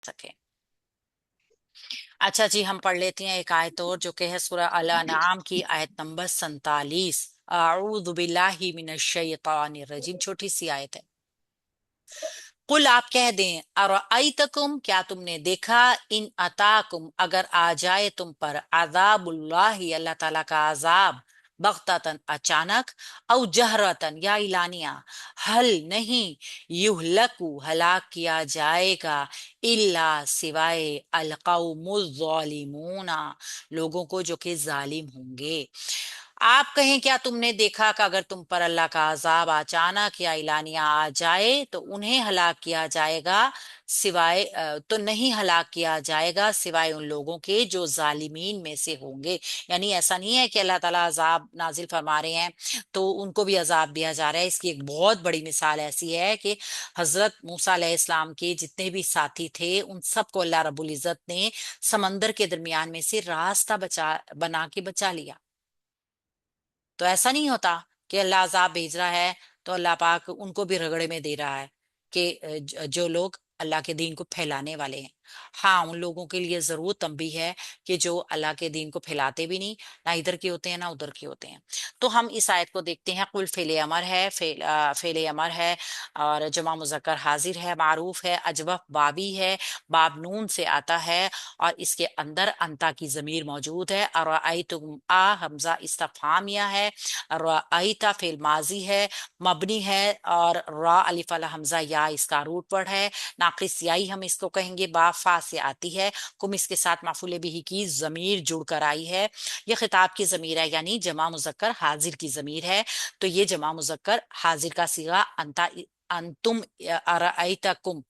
सके। अच्छा जी, हम पढ़ लेते हैं एक आयत और, जो कि है सूरह अल अनआम की आयत नंबर 47। अऊज़ु बिल्लाहि मिनश शैतानिर रजीम, छोटी सी आयत है। कुल, आप कह दें, अरअयतकुम, क्या तुमने देखा, इन अताकुम, अगर आ जाए तुम पर, अजाबुल्लाहि, अल्लाह ताला का अजाब, बगततन, अचानक, औ जहरतन, या इलानिया, हल नहीं, युहलकु, हलाक किया जाएगा, इल्ला, सिवाय, अलकौमुज़्ज़ालिमूना, लोगों को जो कि जालिम होंगे। आप कहें, क्या तुमने देखा कि अगर तुम पर अल्लाह का अजाब अचानक या इलानिया आ जाए तो उन्हें हलाक किया जाएगा, सिवाय तो नहीं हलाक किया जाएगा सिवाय उन लोगों के जो जालिमीन में से होंगे। यानी ऐसा नहीं है कि अल्लाह ताला अजाब नाजिल फरमा रहे हैं तो उनको भी अजाब दिया जा रहा है। इसकी एक बहुत बड़ी मिसाल ऐसी है कि हजरत मूसा अलैहिस्सलाम के जितने भी साथी थे उन सबको अल्लाह रब्बुल इज्जत ने समंदर के दरमियान में से रास्ता बना के बचा लिया। तो ऐसा नहीं होता कि अल्लाह अजाब भेज रहा है तो अल्लाह पाक उनको भी रगड़े में दे रहा है कि जो लोग अल्लाह के दीन को फैलाने वाले हैं। हाँ, उन लोगों के लिए जरूर तंबीह है कि जो अल्लाह के दीन को फैलाते भी नहीं, ना इधर के होते हैं ना उधर के होते हैं। तो हम इस आयत को देखते हैं। कुल फेले अमर है, फेले अमर है, और जमा मुजक्कर हाजिर है, मारूफ है, अजवफ बाबी है, बाब नून से आता है, और इसके अंदर अंता की जमीर मौजूद है। और तुम आ हमजा इस्तफामिया है, रअयता फेल माजी है, मबनी है, और रा अलिफ वाला हमजा या इसका रूट वर्ड है, नाकिस याई हम इसको कहेंगे, बा फा से आती है, कुम इसके साथ माफूले बिही की जमीर जुड़ कर आई है। ये खिताब की जमीर है, यानी जमा मुजक्कर हाजिर की जमीर है। तो ये जमा मुजक्कर हाजिर का सीगा अंता, अंतुम, अरअयतकुम,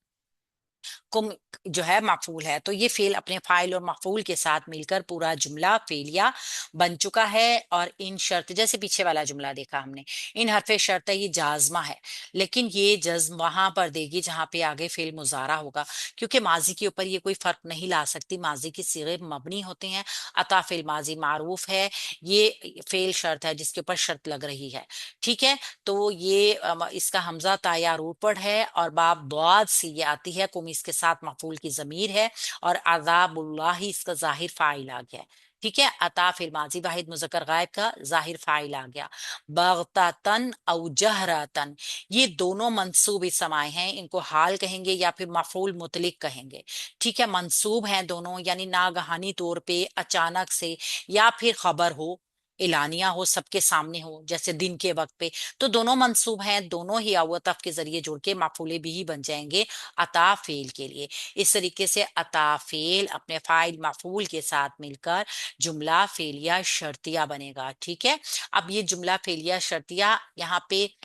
कुम जो है मफूल है। तो ये फेल अपने फाइल और मफूल के साथ मिलकर पूरा जुमला फेलिया बन चुका है। और इन शर्त, जैसे पीछे वाला जुमला देखा हमने, इन हरफे शर्त है, ये जाजमा है, लेकिन ये जज्म वहां पर देगी जहां पे आगे फेल मुजारा होगा, क्योंकि माजी के ऊपर ये कोई फर्क नहीं ला सकती। माजी के सिगे मबनी होते हैं, अता फेल माजी मारूफ है, ये फेल शर्त है जिसके ऊपर शर्त लग रही है। ठीक है, तो ये इसका हमजा ताया रूपड़ है, और बाब द्वाद से ये आती है, कुम इसके साथ मफूल की जमीर है, और अजाबुल्लाही इसका जाहिर फाइल आ गया है। ठीक है, अता फिल माजी वाहिद मुजक्कर गायब का जाहिर फाइल आ गया। बगतातन औ जहरातन, ये दोनों मंसूब समाए हैं, इनको हाल कहेंगे या फिर मफूल मुतलिक कहेंगे। ठीक है, मंसूब हैं दोनों, यानी नागहानी तौर पे, अचानक से, या फिर खबर हो, एलानिया हो, सबके सामने हो, जैसे दिन के वक्त पे। तो दोनों मंसूब हैं, दोनों ही अवतफ के जरिए जुड़ के माफूले भी ही बन जाएंगे अता फेल के लिए। इस तरीके से अता फेल अपने फाइल माफूल के साथ मिलकर जुमला फेलिया शर्तिया बनेगा। ठीक है, अब ये जुमला फेलिया शर्तिया, यहाँ पे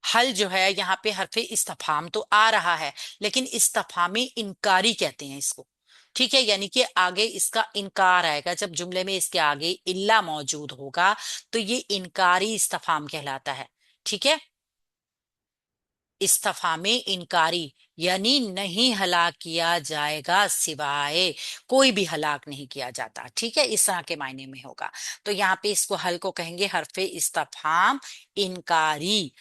हल जो है, यहाँ पे हरफे इस्तफाम तो आ रहा है, लेकिन इस्तफामी इनकारी कहते हैं इसको। ठीक है, यानी कि आगे इसका इनकार आएगा, जब जुमले में इसके आगे इल्ला मौजूद होगा तो ये इनकारी इस्तफाम कहलाता है। ठीक है, इस्तफामे इनकारी, यानी नहीं हलाक किया जाएगा सिवाय, कोई भी हलाक नहीं किया जाता। ठीक है, इस तरह के मायने में होगा। तो यहाँ पे इसको हल को कहेंगे हरफे इस्तफाम इनकारी।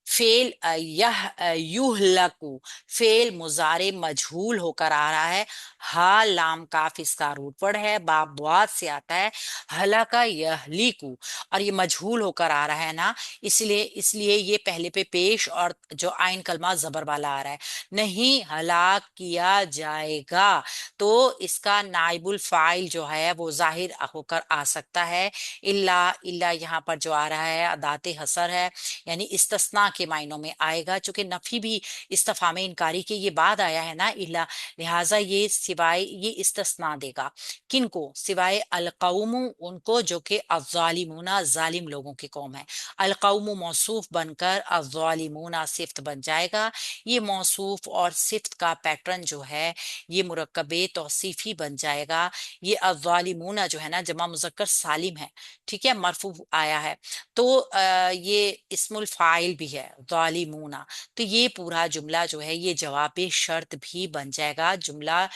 फेल यह युहलकु, फेल मुजारे मजहूल होकर आ रहा है, हा लाम काफ इसका रूट वर्ड है, बाब बुआद से आता है, हलाका यहलीकु, और ये मजहूल होकर आ रहा है ना, इसलिए इसलिए ये पहले पे पेश और जो आइन कलमा जबर वाला आ रहा है, नहीं हलाक किया जाएगा। तो इसका नाइबुल फाइल जो है वो जाहिर होकर आ सकता है। इल्ला, इल्ला यहाँ पर जो आ रहा है अदाते हसर है, यानी इस्तस्ना के मायनों में आएगा, चूंकि नफी भी इस्तफाम इनकारी के ये बाद आया है ना इला, लिहाजा ये सिवाय, ये इस्तस्ना देगा। किनको? सिवाय अलकौमु, उनको जो कि अज़ालिमूना जालिम लोगों की कौम है। अलकौमु मौसूफ बनकर अज़ालिमूना सिफ्त बन जाएगा। ये मौसूफ और सिफ्त का पैटर्न जो है ये मुरक्कबे तौसीफी बन जाएगा। ये अज़ालिमूना जो है ना जमा मुजक्कर सालिम है। ठीक है, मरफू आया है, तो ये इस्मुल फाइल भी है जालिमूना। तो ये पूरा जुमला जो है ये जवाब शर्त भी बन जाएगा। जुमला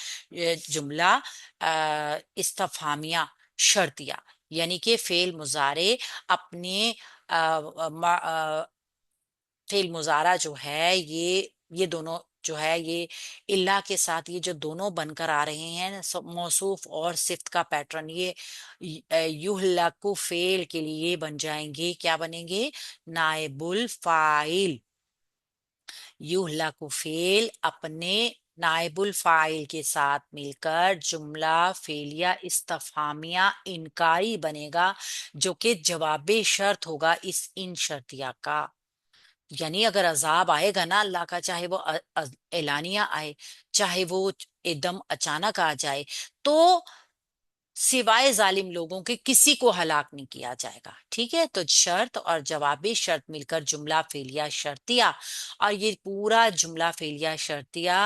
इस्तफामिया शर्तिया, यानी कि फेल मुजारे अपने फेल मुजारा जो है ये दोनों جو ہے یہ اللہ کے ساتھ یہ جو دونوں بن کر آ رہے ہیں موصوف اور صفت کا پیٹرن، یہ یہلکو فعل کے لیے بن جائیں گے، کیا بنیں گے؟ نائب الفاعل۔ یہلکو فعل اپنے نائب الفاعل کے ساتھ مل کر جملہ فعلیہ استفہامیہ انکاری بنے گا، جو کہ جواب شرط ہوگا اس ان شرطیہ کا۔ یعنی اگر عذاب آئے گا نا اللہ کا، چاہے وہ اعلانیہ آئے، چاہے وہ ایک دم اچانک آ جائے، تو سوائے ظالم لوگوں کے کسی کو ہلاک نہیں کیا جائے گا۔ ٹھیک ہے، تو شرط اور جوابی شرط مل کر جملہ فعلیہ شرطیہ، اور یہ پورا جملہ فعلیہ شرطیہ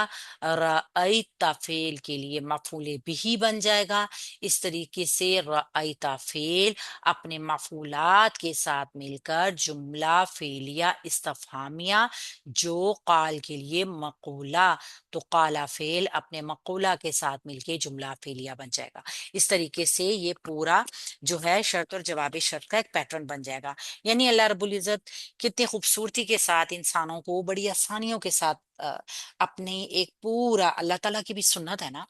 رأیت فعل کے لیے مفعول بھی بن جائے گا۔ اس طریقے سے رأیت فعل اپنے مفعولات کے ساتھ مل کر جملہ فعلیہ استفہامیہ جو قال کے لیے مقولہ، تو قال فعل اپنے مقولہ کے ساتھ مل کے جملہ فعلیہ بن جائے گا۔ اس طریقے سے یہ پورا جو ہے شرط اور جواب شرط کا ایک پیٹرن بن جائے گا۔ یعنی اللہ رب العزت کتنی خوبصورتی کے ساتھ انسانوں کو بڑی آسانیوں کے ساتھ اپنے ایک پورا، اللہ تعالیٰ کی بھی سنت ہے نا،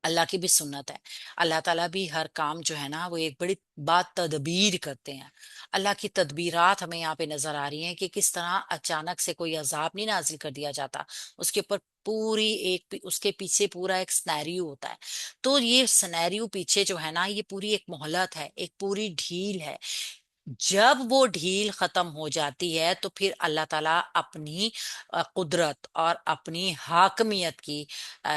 اللہ کی بھی سنت ہے، اللہ تعالیٰ بھی ہر کام جو ہے نا وہ ایک بڑی بات تدبیر کرتے ہیں۔ اللہ کی تدبیرات ہمیں یہاں پہ نظر آ رہی ہیں کہ کس طرح اچانک سے کوئی عذاب نہیں نازل کر دیا جاتا، اس کے اوپر پوری ایک اس کے پیچھے پورا ایک سنیریو ہوتا ہے۔ تو یہ سنیریو پیچھے جو ہے نا یہ پوری ایک مہلت ہے، ایک پوری ڈھیل ہے۔ جب وہ ڈھیل ختم ہو جاتی ہے تو پھر اللہ تعالیٰ اپنی قدرت اور اپنی حاکمیت کی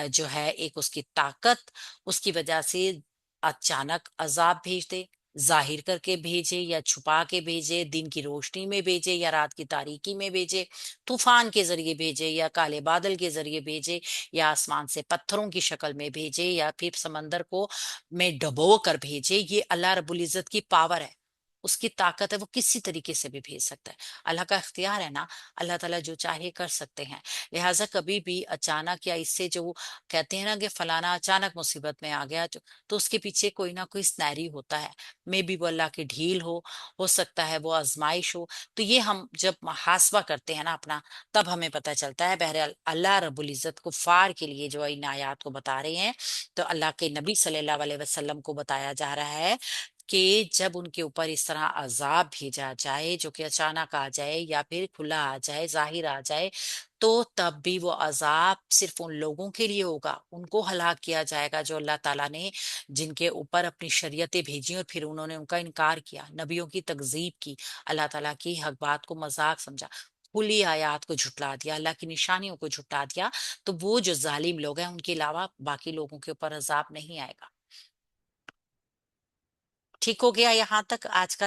جو ہے ایک اس کی طاقت، اس کی وجہ سے اچانک عذاب بھیج دے، ظاہر کر کے بھیجے یا چھپا کے بھیجے، دن کی روشنی میں بھیجے یا رات کی تاریکی میں بھیجے، طوفان کے ذریعے بھیجے یا کالے بادل کے ذریعے بھیجے، یا آسمان سے پتھروں کی شکل میں بھیجے، یا پھر سمندر کو میں ڈبو کر بھیجے، یہ اللہ رب العزت کی پاور ہے، اس کی طاقت ہے، وہ کسی طریقے سے بھی بھیج سکتا ہے۔ اللہ کا اختیار ہے نا، اللہ تعالیٰ جو چاہے کر سکتے ہیں۔ لہٰذا کبھی بھی اچانک یا اس سے جو کہتے ہیں نا کہ فلانا اچانک مصیبت میں آ گیا، تو اس کے پیچھے کوئی نہ کوئی سنیری ہوتا ہے، میں بھی وہ اللہ کی ڈھیل ہو سکتا ہے وہ آزمائش ہو۔ تو یہ ہم جب محاسبہ کرتے ہیں نا اپنا، تب ہمیں پتہ چلتا ہے۔ بہرحال اللہ رب العزت کفار کے لیے جو ان آیات کو بتا رہے ہیں، تو اللہ کے نبی صلی اللہ علیہ وسلم کو بتایا جا رہا ہے کہ جب ان کے اوپر اس طرح عذاب بھیجا جائے جو کہ اچانک آ جائے یا پھر کھلا آ جائے، ظاہر آ جائے، تو تب بھی وہ عذاب صرف ان لوگوں کے لیے ہوگا، ان کو ہلاک کیا جائے گا جو اللہ تعالیٰ نے جن کے اوپر اپنی شریعتیں بھیجی اور پھر انہوں نے ان کا انکار کیا، نبیوں کی تکذیب کی، اللہ تعالیٰ کی حق بات کو مذاق سمجھا، کھلی آیات کو جھٹلا دیا، اللہ کی نشانیوں کو جھٹلا دیا، تو وہ جو ظالم لوگ ہیں ان کے علاوہ باقی لوگوں کے اوپر عذاب نہیں آئے گا۔ ٹھیک ہو گیا یہاں تک آج کا